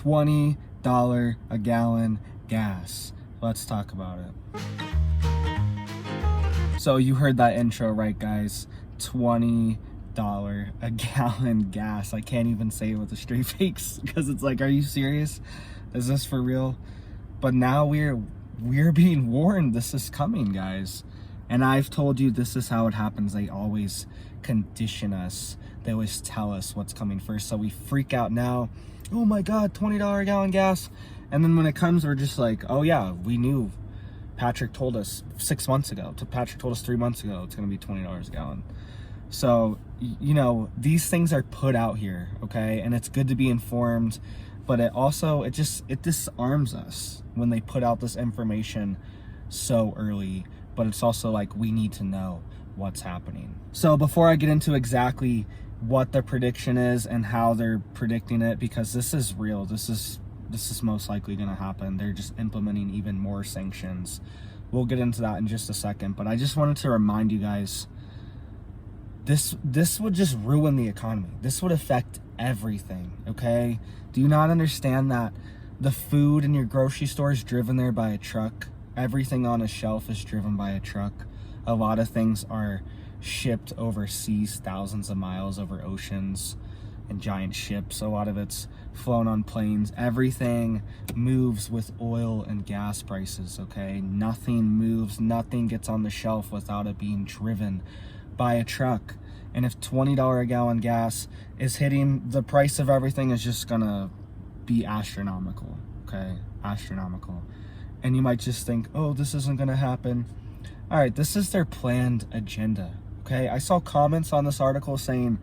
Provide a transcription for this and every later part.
$20 a gallon gas. Let's talk about it. So you heard that intro right, guys. $20 a gallon gas. I can't even say it with a straight face because it's like, are you serious? Is this for real? But now we're being warned this is coming, guys. And I've told you this is how it happens. They always condition us. They always tell us what's coming first. So we freak out now. Oh my God, $20 a gallon gas. And then when it comes, we're just like, oh yeah, we knew. Patrick told us 6 months ago. Patrick told us 3 months ago it's going to be $20 a gallon. So, you know, these things are put out here, okay? And it's good to be informed. But it also, it disarms us when they put out this information so early. But it's also like, we need to know what's happening. So before I get into exactly what the prediction is and how they're predicting it, because this is real, this is most likely going to happen. They're just implementing even more sanctions. We'll get into that in just a second. But I just wanted to remind you guys, this would just ruin the economy. This would affect everything, okay? Do you not understand that the food in your grocery store is driven there by a truck? Everything on a shelf is driven by a truck. A lot of things are shipped overseas, thousands of miles over oceans and giant ships. A lot of it's flown on planes. Everything moves with oil and gas prices, okay? Nothing moves, nothing gets on the shelf without it being driven by a truck. And if $20 a gallon gas is hitting, the price of everything is just gonna be astronomical, okay? Astronomical. And you might just think, oh, this isn't gonna happen. All right, this is their planned agenda, okay? I saw comments on this article saying,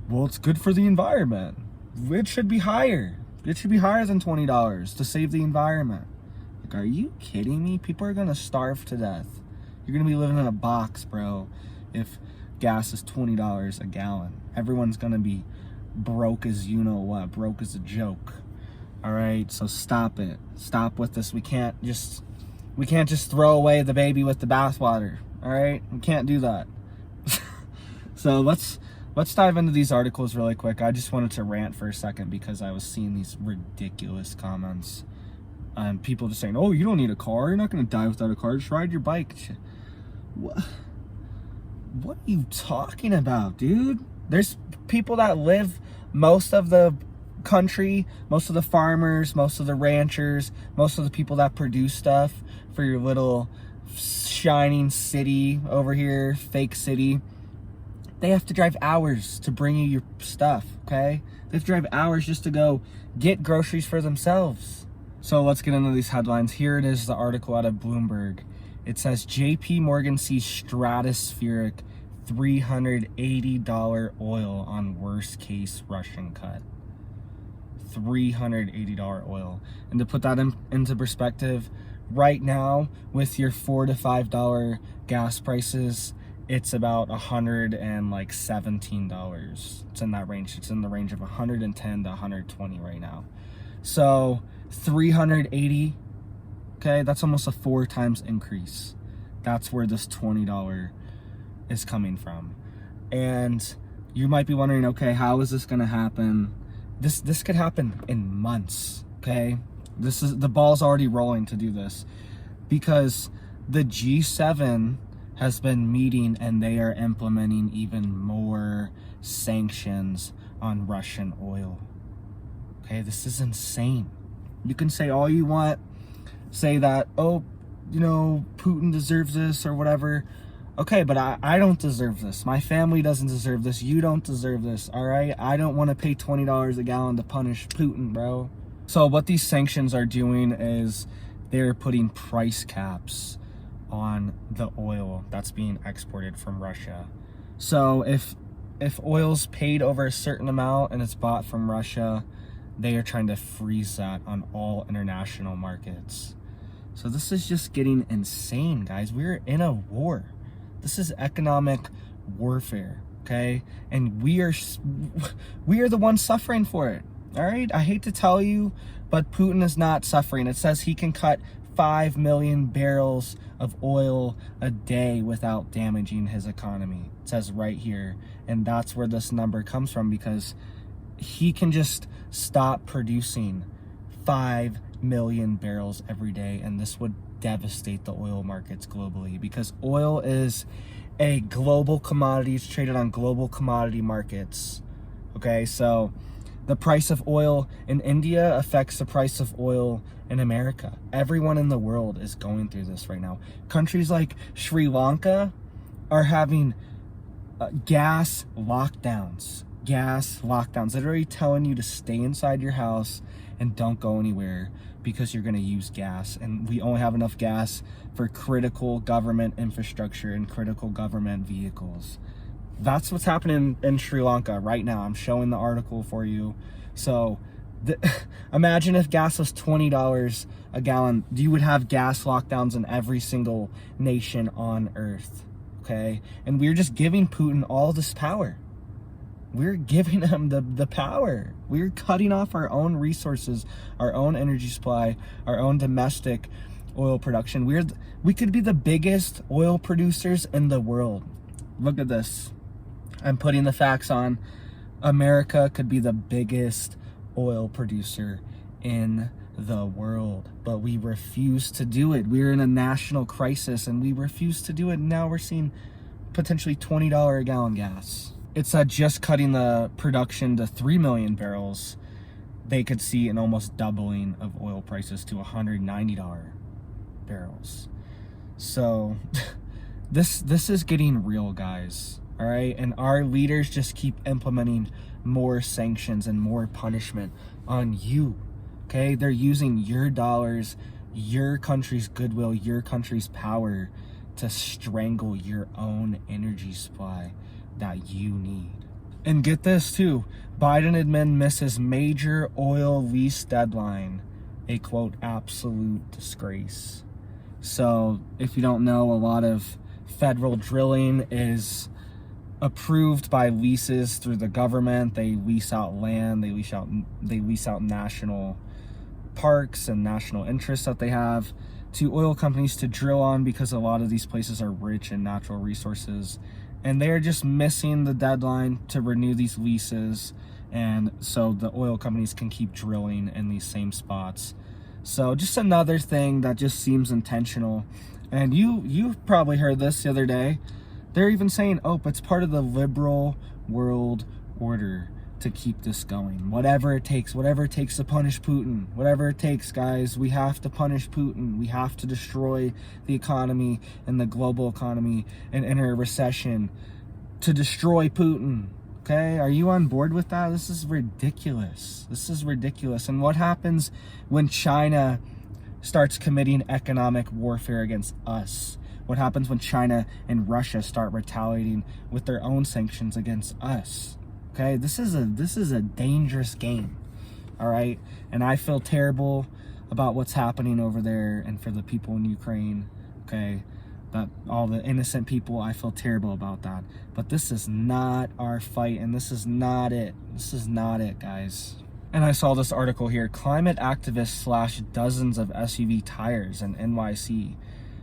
well, it's good for the environment. It should be higher. It should be higher than $20 to save the environment. Like, are you kidding me? People are gonna starve to death. You're gonna be living in a box, bro, if gas is $20 a gallon. Everyone's gonna be broke as you know what, broke as a joke. All right, so stop it. Stop with this. We can't just throw away the baby with the bathwater. All right, we can't do that. So let's dive into these articles really quick. I just wanted to rant for a second because I was seeing these ridiculous comments and people just saying, "Oh, you don't need a car. You're not gonna die without a car. Just ride your bike." What are you talking about, dude? There's people that live most of the country, most of the farmers, most of the ranchers, most of the people that produce stuff for your little shining city over here, fake city. They have to drive hours to bring you your stuff, okay? They have to drive hours just to go get groceries for themselves. So let's get into these headlines. Here it is, the article out of Bloomberg. It says JP Morgan sees stratospheric $380 oil on worst case Russian cut. $380 oil. And to put that into perspective, right now with your $4 to $5 gas prices, it's about $117. It's in that range. It's in the range of 110 to 120 right now. So 380, okay, that's almost a 4 times increase. That's where this $20 is coming from. And you might be wondering, okay, how is this going to happen? This could happen in months, okay? The ball's already rolling to do this because the G7 has been meeting and they are implementing even more sanctions on Russian oil. Okay, this is insane. You can say all you want, say that, oh, you know, Putin deserves this or whatever. Okay, but I don't deserve this. My family doesn't deserve this. You don't deserve this, all right? I don't want to pay $20 a gallon to punish Putin, bro. So what these sanctions are doing is they're putting price caps on the oil that's being exported from Russia. So if oil's paid over a certain amount and it's bought from Russia, they are trying to freeze that on all international markets. So this is just getting insane, guys. We're in a war. This is economic warfare, okay? And we are the ones suffering for it, all right? I hate to tell you, but Putin is not suffering. It says he can cut 5 million barrels of oil a day without damaging his economy. It says right here. And that's where this number comes from, because he can just stop producing 5 million barrels every day, and this would devastate the oil markets globally, because oil is a global commodity. It's traded on global commodity markets. Okay, so the price of oil in India affects the price of oil in America. Everyone in the world is going through this right now. Countries like Sri Lanka are having gas lockdowns. Literally telling you to stay inside your house and don't go anywhere because you're going to use gas. And we only have enough gas for critical government infrastructure and critical government vehicles. That's what's happening in Sri Lanka right now. I'm showing the article for you. So imagine if gas was $20 a gallon. You would have gas lockdowns in every single nation on earth. Okay? And we're just giving Putin all this power. We're giving him the power. We're cutting off our own resources, our own energy supply, our own domestic oil production. We could be the biggest oil producers in the world. Look at this. I'm putting the facts on. America could be the biggest oil producer in the world, but we refuse to do it. We're in a national crisis and we refuse to do it. Now we're seeing potentially $20 a gallon gas. It's just cutting the production to 3 million barrels. They could see an almost doubling of oil prices to $190 barrels. So this is getting real, guys. All right, and our leaders just keep implementing more sanctions and more punishment on you. Okay, they're using your dollars, your country's goodwill, your country's power to strangle your own energy supply that you need. And get this too, Biden admin misses major oil lease deadline, a quote absolute disgrace. So if you don't know, a lot of federal drilling is approved by leases through the government. They lease out land, they lease out national parks and national interests that they have to oil companies to drill on, because a lot of these places are rich in natural resources, and they're just missing the deadline to renew these leases, and so the oil companies can keep drilling in these same spots. So just another thing that just seems intentional. And you've probably heard this the other day. They're even saying, oh, it's part of the liberal world order to keep this going. Whatever it takes to punish Putin. Whatever it takes, guys. We have to punish Putin. We have to destroy the economy and the global economy and enter a recession to destroy Putin. Okay? Are you on board with that? This is ridiculous. And what happens when China starts committing economic warfare against us? What happens when China and Russia start retaliating with their own sanctions against us? Okay, this is a dangerous game. All right, and I feel terrible about what's happening over there and for the people in Ukraine. Okay, that all the innocent people, I feel terrible about that. But this is not our fight, and this is not it. This is not it, guys. And I saw this article here: climate activists slash dozens of SUV tires in NYC.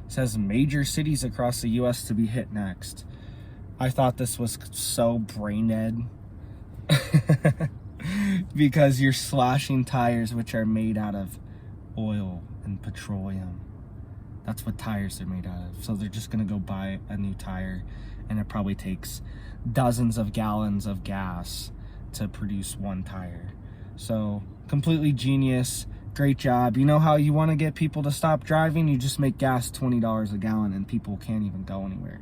Says major cities across the U.S. to be hit next. I thought this was so brain dead. Because you're slashing tires which are made out of oil and petroleum. That's what tires are made out of. So they're just going to go buy a new tire, and it probably takes dozens of gallons of gas to produce one tire. So completely genius. Great job. You know how you want to get people to stop driving? You just make gas $20 a gallon and people can't even go anywhere.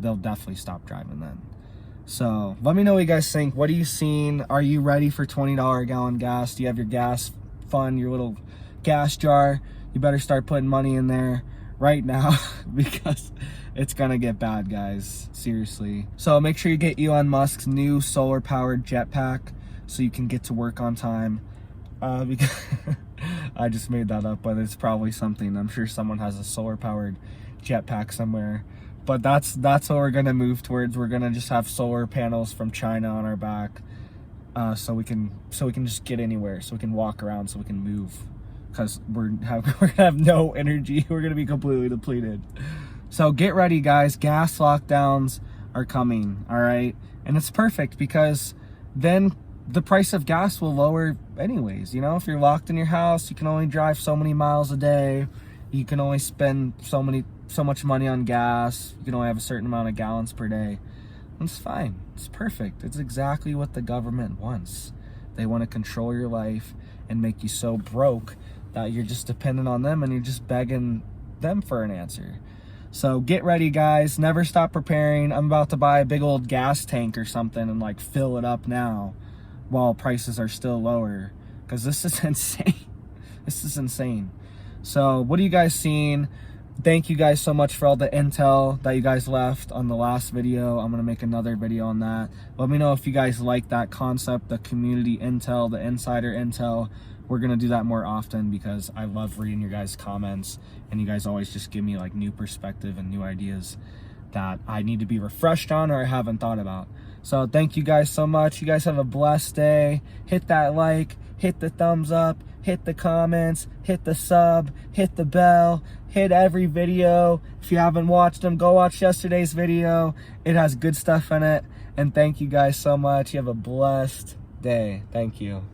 They'll definitely stop driving then. So let me know what you guys think. What are you seeing? Are you ready for $20 a gallon gas? Do you have your gas fund, your little gas jar? You better start putting money in there right now because it's gonna get bad, guys. Seriously. So make sure you get Elon Musk's new solar powered jetpack so you can get to work on time. Because I just made that up, but it's probably something. I'm sure someone has a solar powered jetpack somewhere. But that's what we're gonna move towards. We're gonna just have solar panels from China on our back, so we can just get anywhere, so we can walk around, so we can move, because we're gonna have no energy. We're gonna be completely depleted. So get ready, guys. Gas lockdowns are coming. All right, and it's perfect because then the price of gas will lower anyways. You know, if you're locked in your house, you can only drive so many miles a day. You can only spend so much money on gas. You can only have a certain amount of gallons per day. It's fine. It's perfect. It's exactly what the government wants. They want to control your life and make you so broke that you're just dependent on them and you're just begging them for an answer. So get ready, guys. Never stop preparing. I'm about to buy a big old gas tank or something and like fill it up now while prices are still lower, because this is insane. This is insane. So what are you guys seeing? Thank you guys so much for all the intel that you guys left on the last video. I'm going to make another video on that. Let me know if you guys like that concept, the community intel, the insider intel. We're going to do that more often because I love reading your guys' comments, and you guys always just give me like new perspective and new ideas that I need to be refreshed on or I haven't thought about. So thank you guys so much. You guys have a blessed day. Hit that like, hit the thumbs up, hit the comments, hit the sub, hit the bell, hit every video. If you haven't watched them, go watch yesterday's video. It has good stuff in it. And thank you guys so much. You have a blessed day. Thank you.